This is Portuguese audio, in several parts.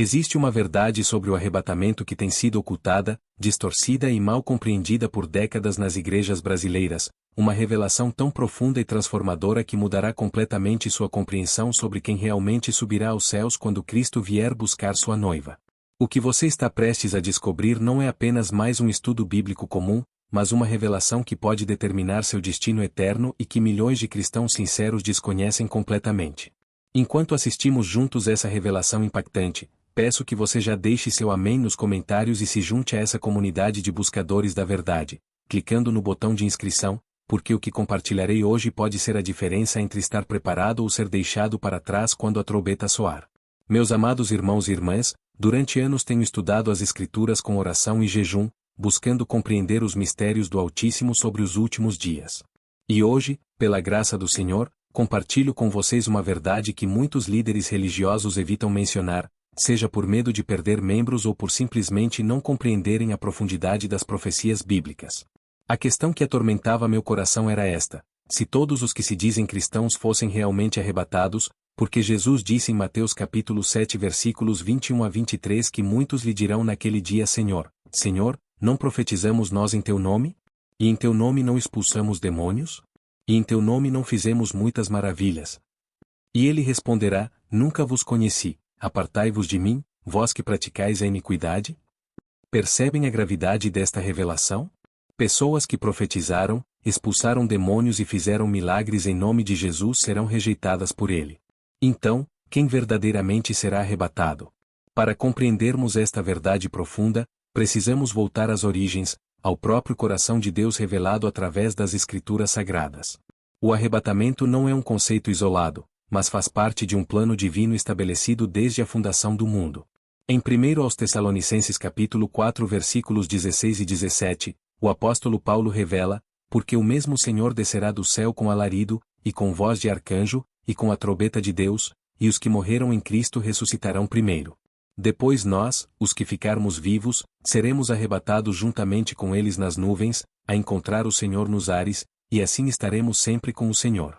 Existe uma verdade sobre o arrebatamento que tem sido ocultada, distorcida e mal compreendida por décadas nas igrejas brasileiras, uma revelação tão profunda e transformadora que mudará completamente sua compreensão sobre quem realmente subirá aos céus quando Cristo vier buscar sua noiva. O que você está prestes a descobrir não é apenas mais um estudo bíblico comum, mas uma revelação que pode determinar seu destino eterno e que milhões de cristãos sinceros desconhecem completamente. Enquanto assistimos juntos essa revelação impactante, peço que você já deixe seu amém nos comentários e se junte a essa comunidade de buscadores da verdade, clicando no botão de inscrição, porque o que compartilharei hoje pode ser a diferença entre estar preparado ou ser deixado para trás quando a trombeta soar. Meus amados irmãos e irmãs, durante anos tenho estudado as Escrituras com oração e jejum, buscando compreender os mistérios do Altíssimo sobre os últimos dias. E hoje, pela graça do Senhor, compartilho com vocês uma verdade que muitos líderes religiosos evitam mencionar, seja por medo de perder membros ou por simplesmente não compreenderem a profundidade das profecias bíblicas. A questão que atormentava meu coração era esta: se todos os que se dizem cristãos fossem realmente arrebatados, porque Jesus disse em Mateus capítulo 7 versículos 21 a 23 que muitos lhe dirão naquele dia: Senhor, Senhor, não profetizamos nós em teu nome? E em teu nome não expulsamos demônios? E em teu nome não fizemos muitas maravilhas? E ele responderá: Nunca vos conheci, apartai-vos de mim, vós que praticais a iniquidade? Percebem a gravidade desta revelação? Pessoas que profetizaram, expulsaram demônios e fizeram milagres em nome de Jesus serão rejeitadas por ele. Então, quem verdadeiramente será arrebatado? Para compreendermos esta verdade profunda, precisamos voltar às origens, ao próprio coração de Deus revelado através das Escrituras Sagradas. O arrebatamento não é um conceito isolado, mas faz parte de um plano divino estabelecido desde a fundação do mundo. Em 1 aos Tessalonicenses capítulo 4 versículos 16 e 17, o apóstolo Paulo revela: porque o mesmo Senhor descerá do céu com alarido, e com voz de arcanjo, e com a trombeta de Deus, e os que morreram em Cristo ressuscitarão primeiro. Depois nós, os que ficarmos vivos, seremos arrebatados juntamente com eles nas nuvens, a encontrar o Senhor nos ares, e assim estaremos sempre com o Senhor.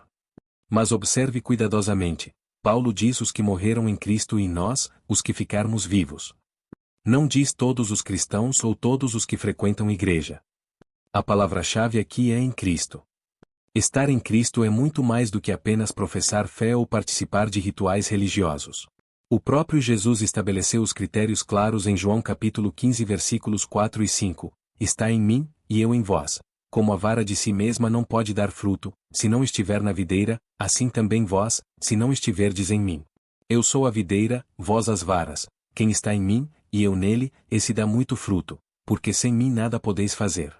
Mas observe cuidadosamente: Paulo diz os que morreram em Cristo e nós, os que ficarmos vivos. Não diz todos os cristãos ou todos os que frequentam igreja. A palavra-chave aqui é em Cristo. Estar em Cristo é muito mais do que apenas professar fé ou participar de rituais religiosos. O próprio Jesus estabeleceu os critérios claros em João capítulo 15 versículos 4 e 5, está em mim, e eu em vós. Como a vara de si mesma não pode dar fruto, se não estiver na videira, assim também vós, se não estiverdes em mim. Eu sou a videira, vós as varas. Quem está em mim, e eu nele, esse dá muito fruto, porque sem mim nada podeis fazer.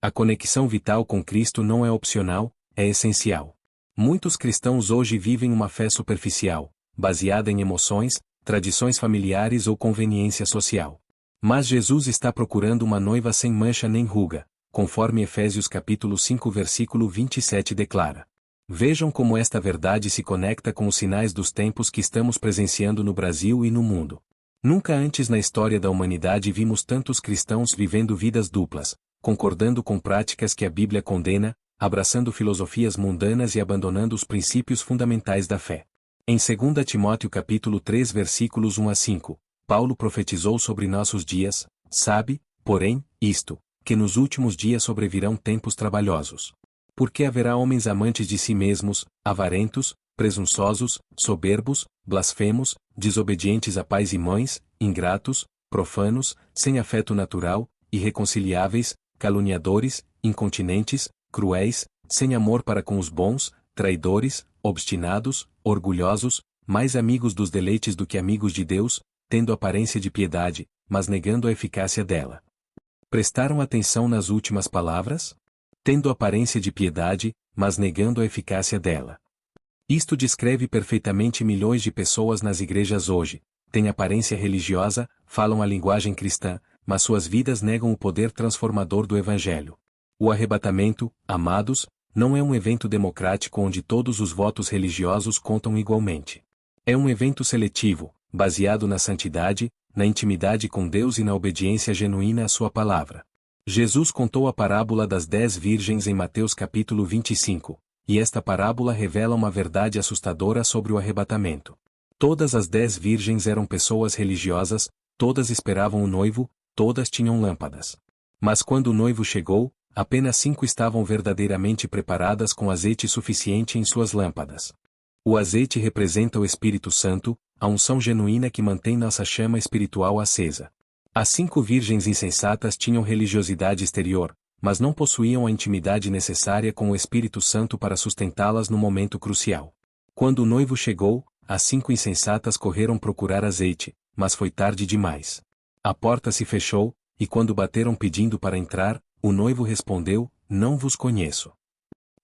A conexão vital com Cristo não é opcional, é essencial. Muitos cristãos hoje vivem uma fé superficial, baseada em emoções, tradições familiares ou conveniência social. Mas Jesus está procurando uma noiva sem mancha nem ruga, conforme Efésios capítulo 5 versículo 27 declara. Vejam como esta verdade se conecta com os sinais dos tempos que estamos presenciando no Brasil e no mundo. Nunca antes na história da humanidade vimos tantos cristãos vivendo vidas duplas, concordando com práticas que a Bíblia condena, abraçando filosofias mundanas e abandonando os princípios fundamentais da fé. Em 2 Timóteo capítulo 3 versículos 1 a 5, Paulo profetizou sobre nossos dias: sabe, porém, isto, que nos últimos dias sobrevirão tempos trabalhosos. Porque haverá homens amantes de si mesmos, avarentos, presunçosos, soberbos, blasfemos, desobedientes a pais e mães, ingratos, profanos, sem afeto natural, irreconciliáveis, caluniadores, incontinentes, cruéis, sem amor para com os bons, traidores, obstinados, orgulhosos, mais amigos dos deleites do que amigos de Deus, tendo aparência de piedade, mas negando a eficácia dela. Prestaram atenção nas últimas palavras? Tendo aparência de piedade, mas negando a eficácia dela. Isto descreve perfeitamente milhões de pessoas nas igrejas hoje. Têm aparência religiosa, falam a linguagem cristã, mas suas vidas negam o poder transformador do Evangelho. O arrebatamento, amados, não é um evento democrático onde todos os votos religiosos contam igualmente. É um evento seletivo, baseado na santidade, na intimidade com Deus e na obediência genuína à sua palavra. Jesus contou a parábola das 10 virgens em Mateus capítulo 25, e esta parábola revela uma verdade assustadora sobre o arrebatamento. Todas as 10 virgens eram pessoas religiosas, todas esperavam o noivo, todas tinham lâmpadas. Mas quando o noivo chegou, apenas 5 estavam verdadeiramente preparadas com azeite suficiente em suas lâmpadas. O azeite representa o Espírito Santo, a unção genuína que mantém nossa chama espiritual acesa. As 5 virgens insensatas tinham religiosidade exterior, mas não possuíam a intimidade necessária com o Espírito Santo para sustentá-las no momento crucial. Quando o noivo chegou, as 5 insensatas correram procurar azeite, mas foi tarde demais. A porta se fechou, e quando bateram pedindo para entrar, o noivo respondeu: "Não vos conheço."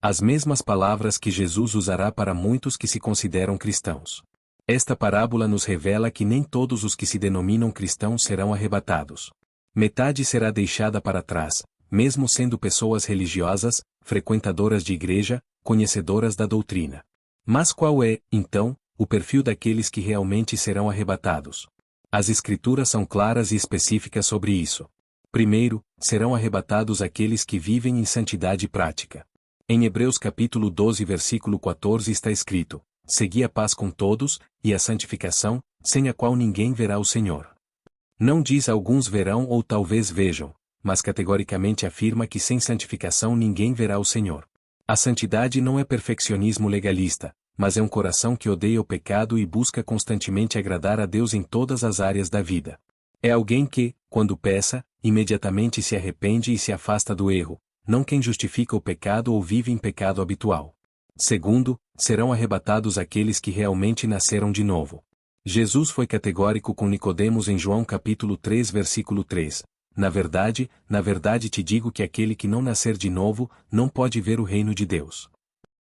As mesmas palavras que Jesus usará para muitos que se consideram cristãos. Esta parábola nos revela que nem todos os que se denominam cristãos serão arrebatados. Metade será deixada para trás, mesmo sendo pessoas religiosas, frequentadoras de igreja, conhecedoras da doutrina. Mas qual é, então, o perfil daqueles que realmente serão arrebatados? As Escrituras são claras e específicas sobre isso. Primeiro, serão arrebatados aqueles que vivem em santidade prática. Em Hebreus capítulo 12 versículo 14 está escrito: "Segui a paz com todos, e a santificação, sem a qual ninguém verá o Senhor." Não diz alguns verão ou talvez vejam, mas categoricamente afirma que sem santificação ninguém verá o Senhor. A santidade não é perfeccionismo legalista, mas é um coração que odeia o pecado e busca constantemente agradar a Deus em todas as áreas da vida. É alguém que, quando peca, imediatamente se arrepende e se afasta do erro, não quem justifica o pecado ou vive em pecado habitual. Segundo, serão arrebatados aqueles que realmente nasceram de novo. Jesus foi categórico com Nicodemos em João capítulo 3 versículo 3. Na verdade te digo que aquele que não nascer de novo, não pode ver o reino de Deus."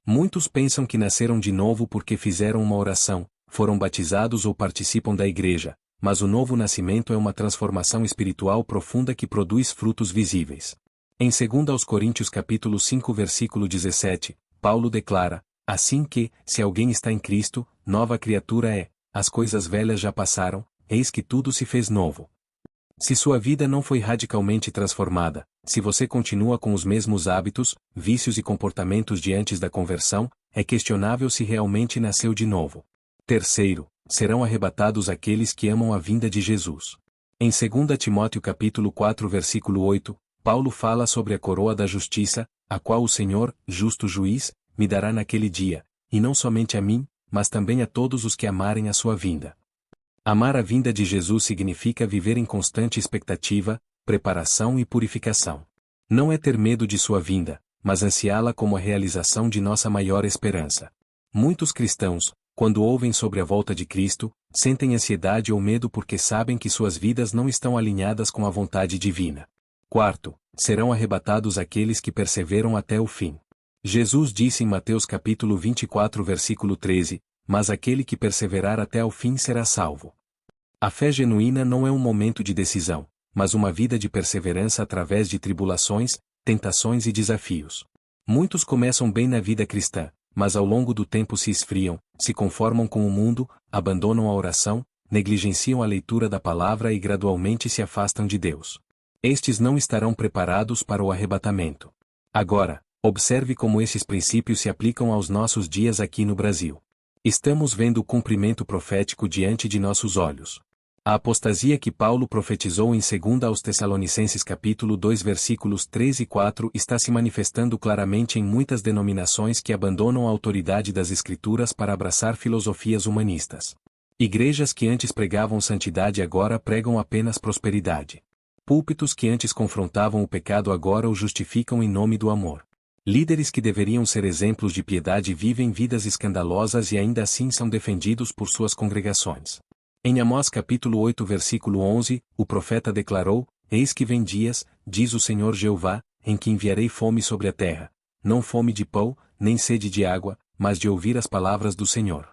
Muitos pensam que nasceram de novo porque fizeram uma oração, foram batizados ou participam da igreja, mas o novo nascimento é uma transformação espiritual profunda que produz frutos visíveis. Em 2 aos Coríntios capítulo 5 versículo 17, Paulo declara: "Assim que, se alguém está em Cristo, nova criatura é, as coisas velhas já passaram, eis que tudo se fez novo." Se sua vida não foi radicalmente transformada, se você continua com os mesmos hábitos, vícios e comportamentos de antes da conversão, é questionável se realmente nasceu de novo. Terceiro, serão arrebatados aqueles que amam a vinda de Jesus. Em 2 Timóteo capítulo 4 versículo 8, Paulo fala sobre a coroa da justiça, a qual o Senhor, justo juiz, me dará naquele dia, e não somente a mim, mas também a todos os que amarem a sua vinda. Amar a vinda de Jesus significa viver em constante expectativa, preparação e purificação. Não é ter medo de sua vinda, mas ansiá-la como a realização de nossa maior esperança. Muitos cristãos, quando ouvem sobre a volta de Cristo, sentem ansiedade ou medo porque sabem que suas vidas não estão alinhadas com a vontade divina. Quarto, serão arrebatados aqueles que perseveram até o fim. Jesus disse em Mateus capítulo 24 versículo 13, "Mas aquele que perseverar até o fim será salvo." A fé genuína não é um momento de decisão, mas uma vida de perseverança através de tribulações, tentações e desafios. Muitos começam bem na vida cristã, mas ao longo do tempo se esfriam, se conformam com o mundo, abandonam a oração, negligenciam a leitura da palavra e gradualmente se afastam de Deus. Estes não estarão preparados para o arrebatamento. Agora, observe como esses princípios se aplicam aos nossos dias aqui no Brasil. Estamos vendo o cumprimento profético diante de nossos olhos. A apostasia que Paulo profetizou em 2 aos Tessalonicenses capítulo 2 versículos 3 e 4 está se manifestando claramente em muitas denominações que abandonam a autoridade das Escrituras para abraçar filosofias humanistas. Igrejas que antes pregavam santidade agora pregam apenas prosperidade. Púlpitos que antes confrontavam o pecado agora o justificam em nome do amor. Líderes que deveriam ser exemplos de piedade vivem vidas escandalosas e ainda assim são defendidos por suas congregações. Em Amós capítulo 8 versículo 11, o profeta declarou: "Eis que vem dias, diz o Senhor Jeová, em que enviarei fome sobre a terra, não fome de pão, nem sede de água, mas de ouvir as palavras do Senhor."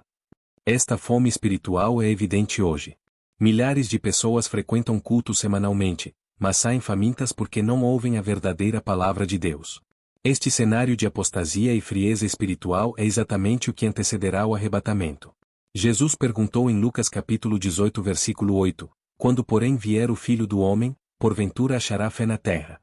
Esta fome espiritual é evidente hoje. Milhares de pessoas frequentam cultos semanalmente, mas saem famintas porque não ouvem a verdadeira palavra de Deus. Este cenário de apostasia e frieza espiritual é exatamente o que antecederá o arrebatamento. Jesus perguntou em Lucas capítulo 18 versículo 8, "Quando porém vier o Filho do Homem, porventura achará fé na terra?"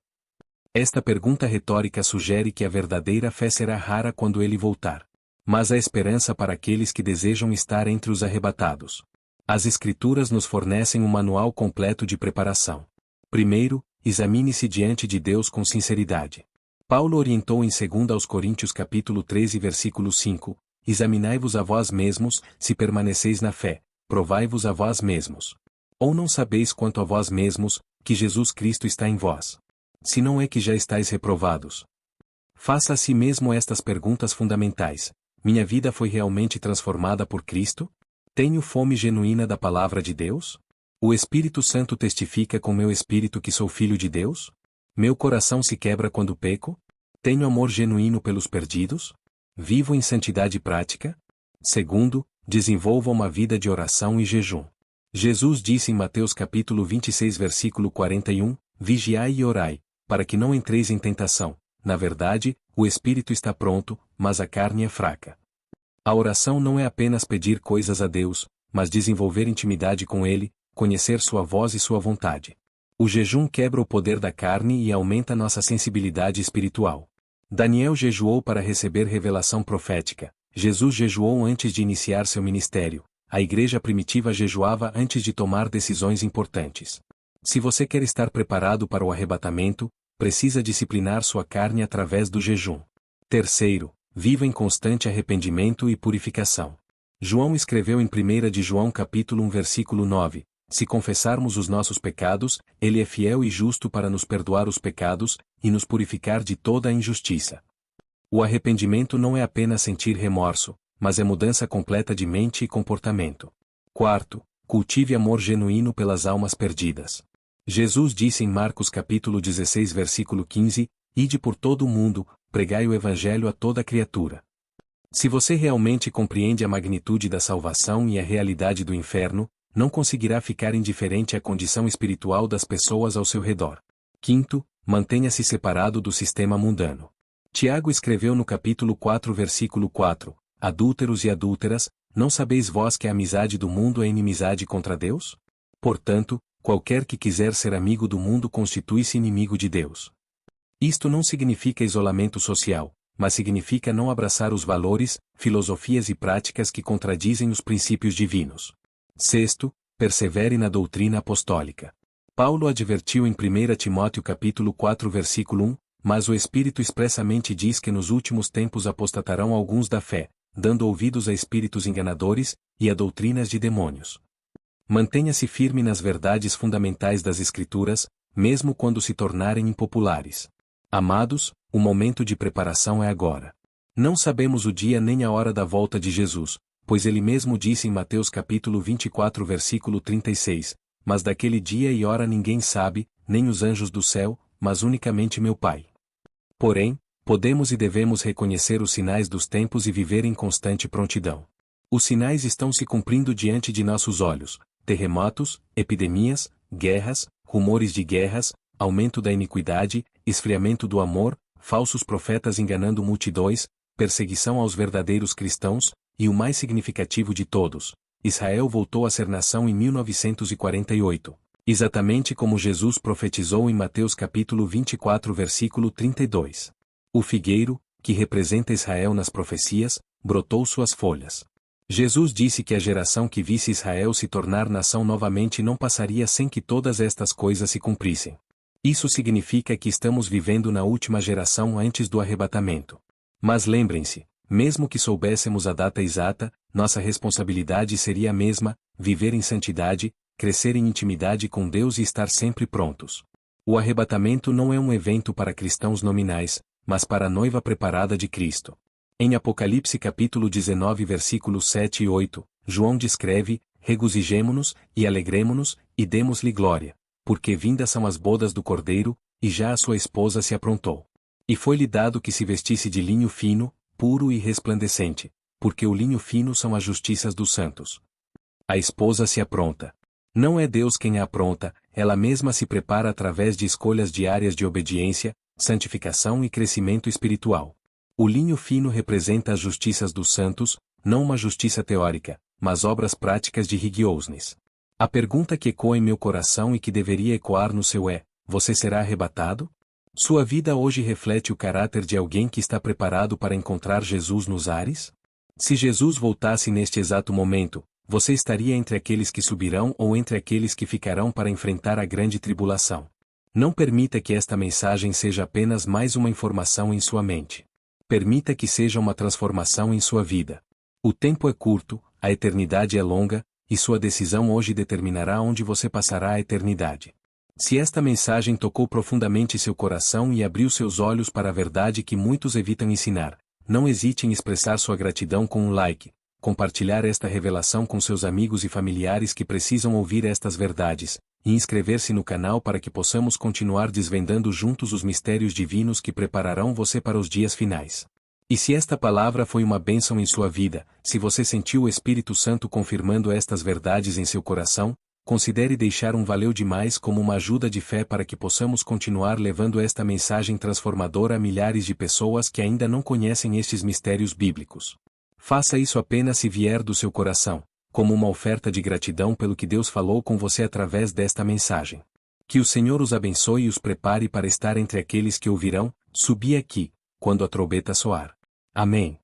Esta pergunta retórica sugere que a verdadeira fé será rara quando ele voltar. mas há esperança para aqueles que desejam estar entre os arrebatados. As Escrituras nos fornecem um manual completo de preparação. Primeiro, examine-se diante de Deus com sinceridade. Paulo orientou em 2 aos Coríntios capítulo 13 versículo 5, examinai-vos a vós mesmos, se permaneceis na fé, provai-vos a vós mesmos. Ou não sabeis quanto a vós mesmos, que Jesus Cristo está em vós? Se não é que já estáis reprovados. Faça a si mesmo estas perguntas fundamentais. Minha vida foi realmente transformada por Cristo? Tenho fome genuína da palavra de Deus? O Espírito Santo testifica com meu espírito que sou filho de Deus? Meu coração se quebra quando peco? Tenho amor genuíno pelos perdidos? Vivo em santidade prática? Segundo, desenvolva uma vida de oração e jejum. Jesus disse em Mateus capítulo 26 versículo 41, vigiai e orai, para que não entreis em tentação. Na verdade, o espírito está pronto, mas a carne é fraca. A oração não é apenas pedir coisas a Deus, mas desenvolver intimidade com Ele, conhecer sua voz e sua vontade. O jejum quebra o poder da carne e aumenta nossa sensibilidade espiritual. Daniel jejuou para receber revelação profética. Jesus jejuou antes de iniciar seu ministério. A igreja primitiva jejuava antes de tomar decisões importantes. Se você quer estar preparado para o arrebatamento, precisa disciplinar sua carne através do jejum. Terceiro, viva em constante arrependimento e purificação. João escreveu em 1 de João capítulo 1 versículo 9, se confessarmos os nossos pecados, Ele é fiel e justo para nos perdoar os pecados, e nos purificar de toda a injustiça. O arrependimento não é apenas sentir remorso, mas é mudança completa de mente e comportamento. Quarto, cultive amor genuíno pelas almas perdidas. Jesus disse em Marcos capítulo 16 versículo 15, ide por todo o mundo, pregai o evangelho a toda criatura. Se você realmente compreende a magnitude da salvação e a realidade do inferno, não conseguirá ficar indiferente à condição espiritual das pessoas ao seu redor. Quinto, mantenha-se separado do sistema mundano. Tiago escreveu no capítulo 4 versículo 4, adúlteros e adúlteras, não sabeis vós que a amizade do mundo é inimizade contra Deus? Portanto, qualquer que quiser ser amigo do mundo constitui-se inimigo de Deus. Isto não significa isolamento social, mas significa não abraçar os valores, filosofias e práticas que contradizem os princípios divinos. Sexto, persevere na doutrina apostólica. Paulo advertiu em 1 Timóteo capítulo 4 versículo 1, mas o Espírito expressamente diz que nos últimos tempos apostatarão alguns da fé, dando ouvidos a espíritos enganadores, e a doutrinas de demônios. Mantenha-se firme nas verdades fundamentais das Escrituras, mesmo quando se tornarem impopulares. Amados, o momento de preparação é agora. Não sabemos o dia nem a hora da volta de Jesus, pois ele mesmo disse em Mateus capítulo 24 versículo 36, mas daquele dia e hora ninguém sabe, nem os anjos do céu, mas unicamente meu Pai. Porém, podemos e devemos reconhecer os sinais dos tempos e viver em constante prontidão. Os sinais estão se cumprindo diante de nossos olhos: terremotos, epidemias, guerras, rumores de guerras, aumento da iniquidade, esfriamento do amor, falsos profetas enganando multidões, perseguição aos verdadeiros cristãos, e o mais significativo de todos: Israel voltou a ser nação em 1948. Exatamente como Jesus profetizou em Mateus capítulo 24 versículo 32. O figueiro, que representa Israel nas profecias, brotou suas folhas. Jesus disse que a geração que visse Israel se tornar nação novamente não passaria sem que todas estas coisas se cumprissem. Isso significa que estamos vivendo na última geração antes do arrebatamento. Mas lembrem-se, mesmo que soubéssemos a data exata, nossa responsabilidade seria a mesma: viver em santidade, crescer em intimidade com Deus e estar sempre prontos. O arrebatamento não é um evento para cristãos nominais, mas para a noiva preparada de Cristo. Em Apocalipse capítulo 19 versículos 7 e 8, João descreve: regozijemo-nos, e alegremo-nos, e demos-lhe glória, porque vindas são as bodas do Cordeiro, e já a sua esposa se aprontou. E foi-lhe dado que se vestisse de linho fino, puro e resplandecente, porque o linho fino são as justiças dos santos. A esposa se apronta. Não é Deus quem a apronta, ela mesma se prepara através de escolhas diárias de obediência, santificação e crescimento espiritual. O linho fino representa as justiças dos santos, não uma justiça teórica, mas obras práticas de rigiousness. A pergunta que ecoa em meu coração e que deveria ecoar no seu é: você será arrebatado? Sua vida hoje reflete o caráter de alguém que está preparado para encontrar Jesus nos ares? Se Jesus voltasse neste exato momento, você estaria entre aqueles que subirão ou entre aqueles que ficarão para enfrentar a grande tribulação. Não permita que esta mensagem seja apenas mais uma informação em sua mente. Permita que seja uma transformação em sua vida. O tempo é curto, a eternidade é longa, e sua decisão hoje determinará onde você passará a eternidade. Se esta mensagem tocou profundamente seu coração e abriu seus olhos para a verdade que muitos evitam ensinar, não hesite em expressar sua gratidão com um like, compartilhar esta revelação com seus amigos e familiares que precisam ouvir estas verdades, e inscrever-se no canal para que possamos continuar desvendando juntos os mistérios divinos que prepararão você para os dias finais. E se esta palavra foi uma bênção em sua vida, se você sentiu o Espírito Santo confirmando estas verdades em seu coração, considere deixar um valeu demais como uma ajuda de fé para que possamos continuar levando esta mensagem transformadora a milhares de pessoas que ainda não conhecem estes mistérios bíblicos. Faça isso apenas se vier do seu coração, como uma oferta de gratidão pelo que Deus falou com você através desta mensagem. Que o Senhor os abençoe e os prepare para estar entre aqueles que ouvirão, subir aqui, quando a trombeta soar. Amém.